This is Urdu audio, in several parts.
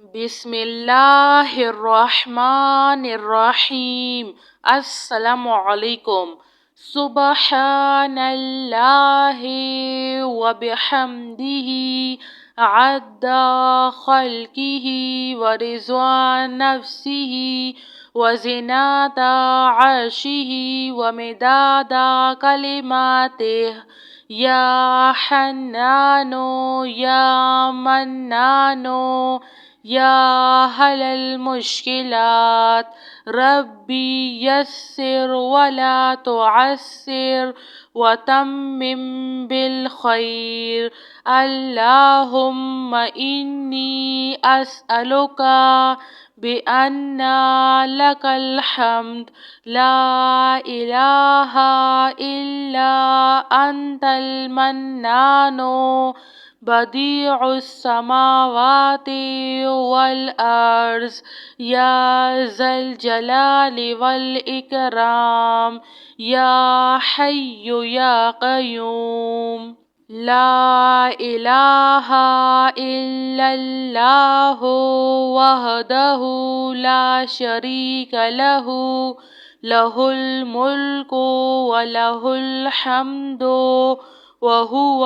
بسم اللہ الرحمن الرحیم۔ السلام علیکم۔ سبحان اللہ وبحمدہ عد خلقہ ورضوان نفسہ وزنات عرشہ ومداد کلماتہ۔ یا حنان یا منان یا حل المشکلات، ربی یسر ولا تعسر وتمم بالخیر۔ اللہم انی اسألک بأن لک الحمد لا الہ الا انت المنان بدیع السماوات والارض یا ذا الجلال والاکرام یا حی یا قیوم۔ لا الہ الا اللہ وحدہ لا شریک لہ، لہ الملک ولہ الحمد وہو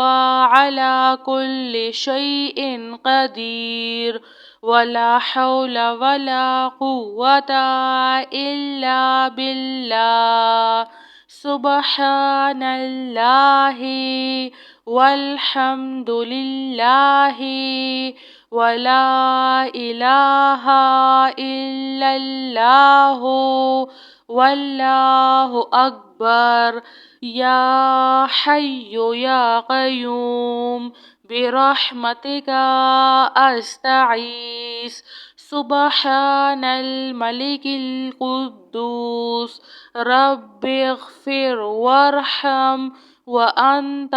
علی کل شیء قدیر۔ ولا حول ولا قوة الا باللہ۔ سبحان اللہ والحمد للہ ولا الہ الا اللہ واللہ اکبر۔ یا حی یا قیوم برحمتک استغیث۔ سبحان الملک القدوس رب اغفر وارحم وانت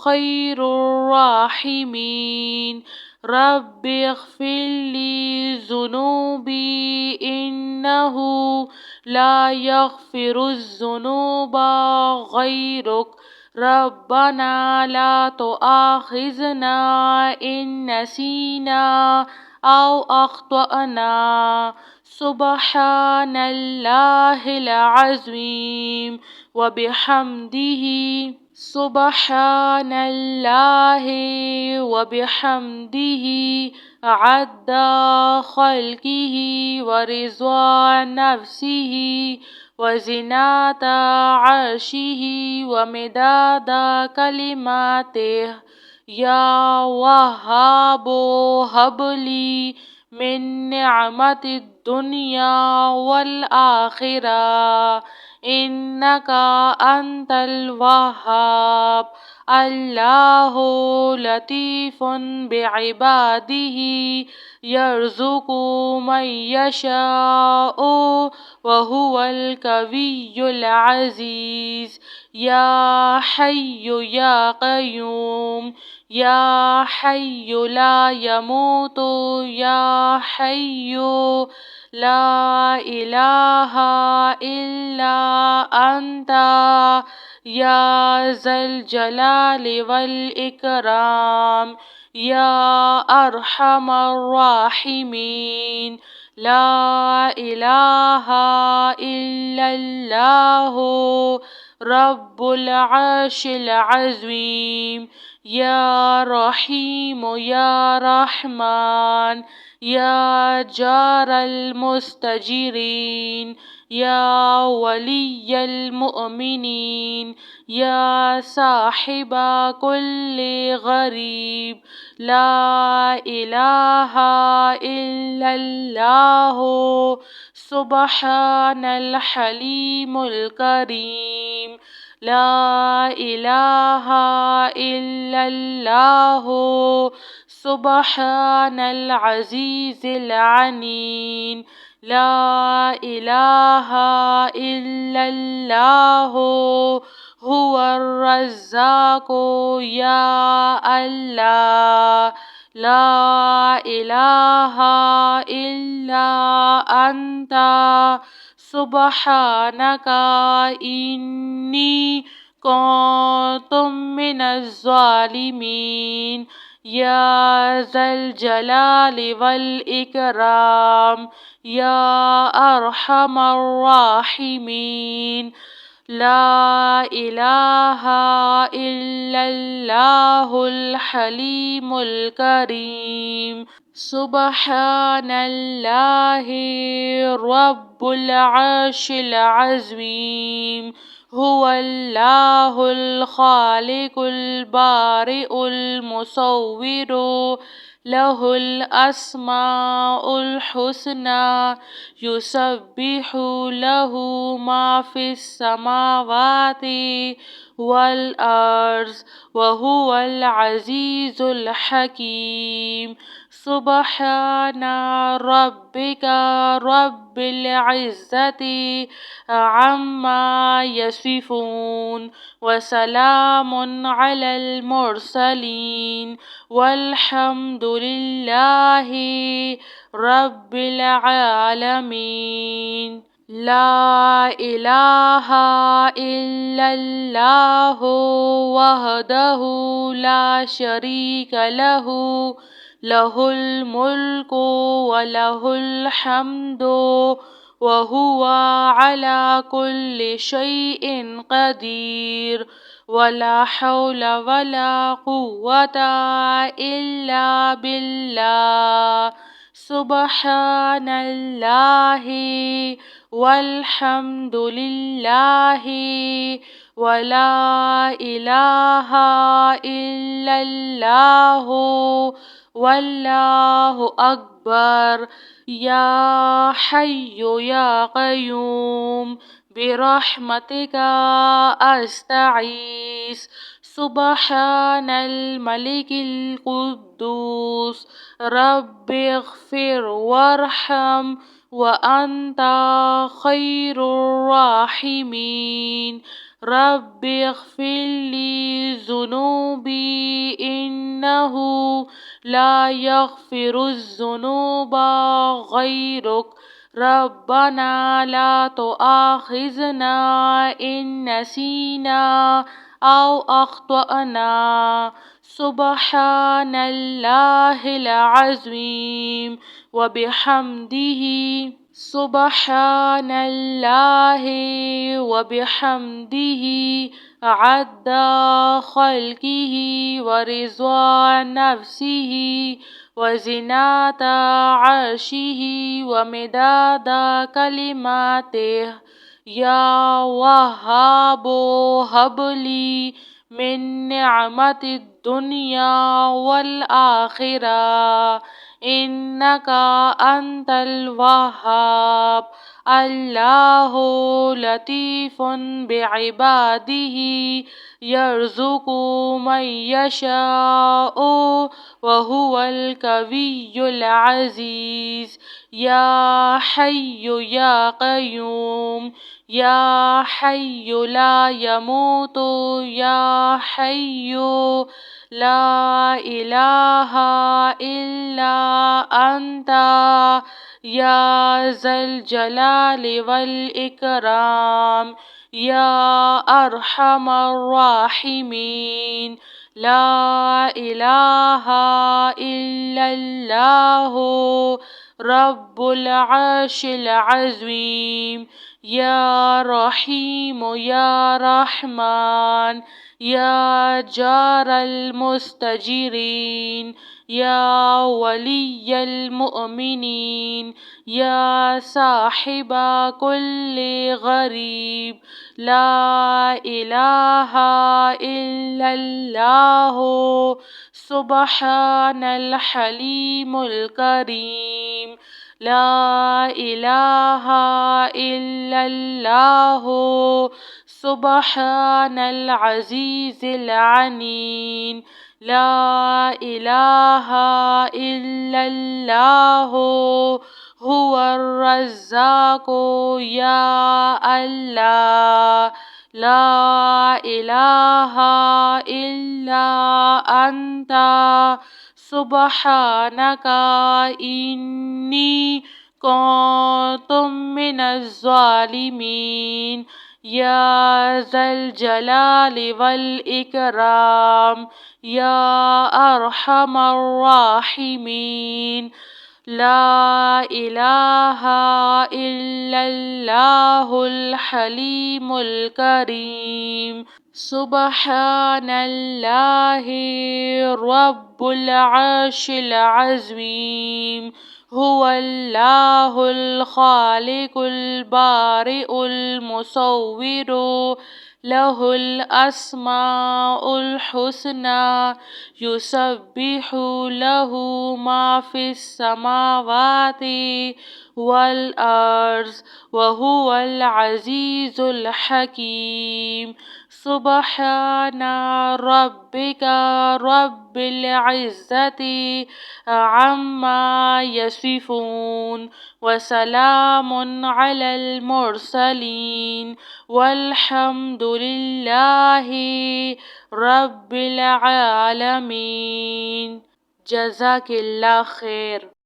خیر الراحمین۔ رب اغفر لی ذنوبی انہ لا یغفر الذنوب غیرک۔ ربنا لا تؤاخذنا ان نسینا او اخطأنا۔ سبحان اللہ العظیم وبحمدہ۔ سبحان اللہ وبحمدہ عد خلقہ ورضوان نفسہ وزنات عرشہ ومداد کلماتہ۔ یا وہاب ہب لی من نعمت الدنیا والآخرہ انک انت الوہاب۔ اللہ لطیف بعبادہ یرزق من یشاء وہو القوی العزیز۔ یا حی یا قیوم یا حی لا یموت یا حی لا الہ الا انت یا ذا الجلال والاکرام یا ارحم الراحمین۔ لا الہ الا اللہ رب العرش العظیم۔ یا رحیم یا رحمن یا جار المستجیرین یا ولی المؤمنین یا صاحب کل غریب۔ لا الہ الا اللہ سبحان الحلیم الکریم۔ لا الہ الا اللہ سبحان العزیز العلیم۔ لا الہ الا اللہ هو الرزاق یا اللہ۔ لا الہ الا انت سبحانک انی کنت من الظالمین۔ يا ذا الجلال والإكرام يا أرحم الراحمين. لا إله إلا الله الحليم الكريم. سبحان الله رب العرش العظيم. هو الله الخالق البارئ المصور، له الأسماء الحسنى، يسبح له ما في السماوات والأرض وهو العزيز الحكيم. سبحان ربك رب العزة عما يصفون، وسلام على المرسلين، والحمد لله رب العالمين. لا إله إلا الله وحده لا شريك له، له الملك وله الحمد وهو على كل شيء قدير. ولا حول ولا قوة إلا بالله. سبحان الله والحمد لله ولا إله إلا الله والله أكبر. يا حي يا قيوم برحمتك أستغيث. سبحان الملك القدوس رب اغفر وارحم وأنت خير الراحمين. رب اغفر لي ذنوبي إنه لا يغفر الذنوب غيرك. ربنا لا تؤاخذنا إن نسينا أو أخطأنا. سبحان الله العظيم وبحمده. سبحان الله وبحمده عد خلقه ورضا نفسه وزنة عرشه ومداد كلماته. يا وهاب هب لي من نعمة الدنيا والآخرة إنك أنت الوهاب. الله لطيف بعباده يرزق من يشاء وهو القوي العزيز. يا حي يا قيوم يا حي لا يموت يا حي لا إله إلا أنت يا ذا الجلال والإكرام يا أرحم الراحمين. لا إله إلا الله رب العرش العظيم. يا رحيم يا رحمن يا جار المستجيرين يا ولي المؤمنين يا صاحب كل غريب. لا إله إلا الله سبحان الحليم الكريم. لا إله إلا الله سبحان العزيز العليم. لا إله إلا الله هو الرزاق يا الله. لا إله إلا أنت سبحانك إني كنت من الظالمين. يا ذا الجلال والإكرام يا أرحم الراحمين. لا إله إلا الله الحليم الكريم. سبحان الله رب العرش العظيم. هو الله الخالق البارئ المصور له الأسماء الحسنى يسبح له ما في السماوات والأرض وهو العزيز الحكيم. سبحان ربك رب العزة عما يصفون وسلام على المرسلين والحمد لله رب العالمين. جزاک اللہ خیر.